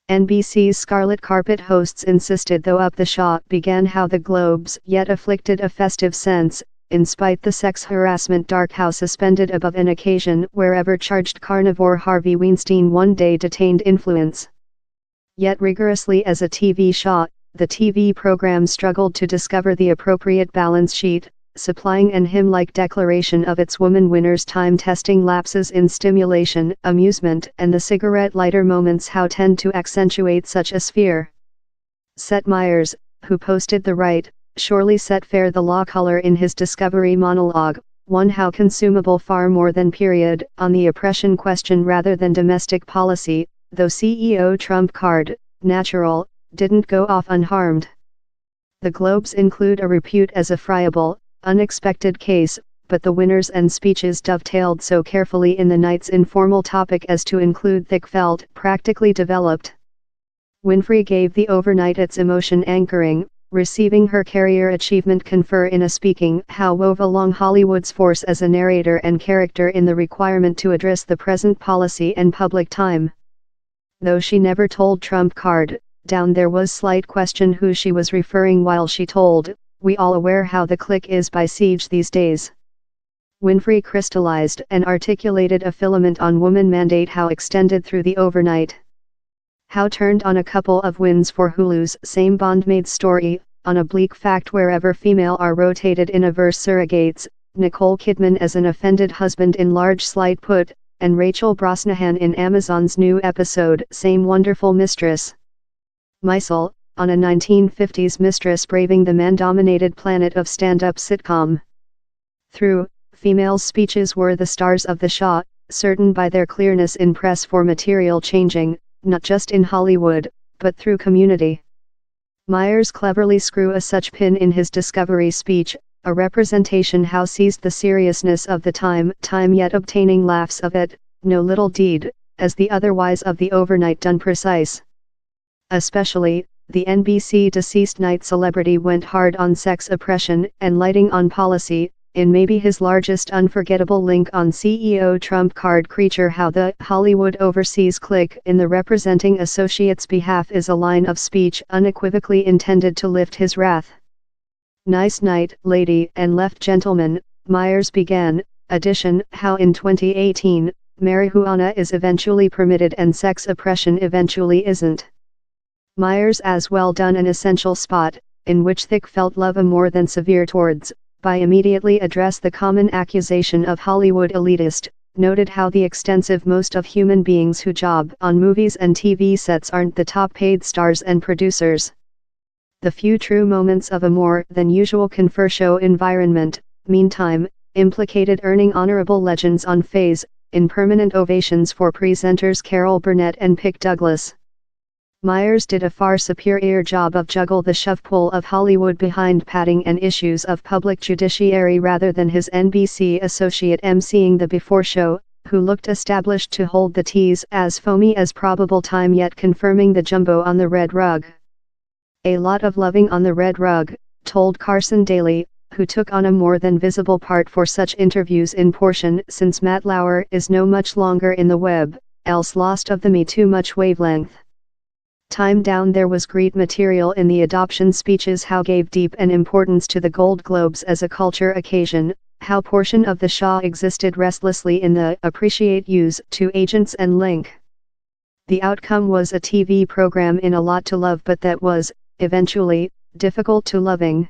NBC's Scarlet Carpet hosts insisted though up the shot began how the Globes yet afflicted a festive sense, in spite the sex harassment dark how suspended above an occasion wherever charged carnivore Harvey Weinstein one day detained influence. Yet rigorously as a TV shot, the TV program struggled to discover the appropriate balance sheet, supplying an hymn-like declaration of its woman winners time-testing lapses in stimulation, amusement and the cigarette lighter moments how tend to accentuate such a sphere. Seth Meyers, who posted the right, surely set fair the law color in his Discovery monologue, one how consumable far more than period on the oppression question rather than domestic policy, though CEO trump card, natural, didn't go off unharmed. The Globes include a repute as a friable, unexpected case, but the winners and speeches dovetailed so carefully in the night's informal topic as to include thick-felt, practically developed. Winfrey gave the overnight its emotion anchoring, receiving her career achievement confer in a speaking how wove along Hollywood's force as a narrator and character in the requirement to address the present policy and public time. Though she never told trump card, down there was slight question who she was referring while she told, we all aware how the click is by siege these days. Winfrey crystallized and articulated a filament on woman mandate how extended through the overnight. How turned on a couple of wins for Hulu's same bondmaid story, on a bleak fact wherever female are rotated in averse surrogates, Nicole Kidman as an offended husband in Large Slight Put, and Rachel Brosnahan in Amazon's new episode Same Wonderful Mistress. Maisel, on a 1950s mistress braving the man-dominated planet of stand-up sitcom. Through, female speeches were the stars of the show, certain by their clearness in press for material changing, not just in Hollywood, but through community. Meyers cleverly screw a such pin in his Discovery speech, a representation how seized the seriousness of the time yet obtaining laughs of it, no little deed, as the otherwise of the overnight done precise. Especially, the NBC deceased night celebrity went hard on sex oppression and lighting on policy, in maybe his largest unforgettable link on CEO trump card creature how the Hollywood overseas clique in the representing associate's behalf is a line of speech unequivocally intended to lift his wrath. Nice night, lady and left gentleman, Meyers began, addition how in 2018, marijuana is eventually permitted and sex oppression eventually isn't. Meyers as well done an essential spot, in which Thicke felt love a more than severe towards, by immediately address the common accusation of Hollywood elitist, noted how the extensive most of human beings who job on movies and TV sets aren't the top paid stars and producers. The few true moments of a more than usual confer show environment, meantime, implicated earning honorable legends on phase, in permanent ovations for presenters Carol Burnett and Pick Douglas. Meyers did a far superior job of juggle the shove-pull of Hollywood behind padding and issues of public judiciary rather than his NBC associate emceeing the before show, who looked established to hold the tease as foamy as probable time yet confirming the jumbo on the red rug. A lot of loving on the red rug, told Carson Daly, who took on a more than visible part for such interviews in portion since Matt Lauer is no much longer in the web, else lost of the me too much wavelength. Time down there was great material in the adoption speeches how gave deep and importance to the Gold Globes as a culture occasion, how portion of the show existed restlessly in the appreciate use to agents and link. The outcome was a TV program in a lot to love but that was, eventually, difficult to loving.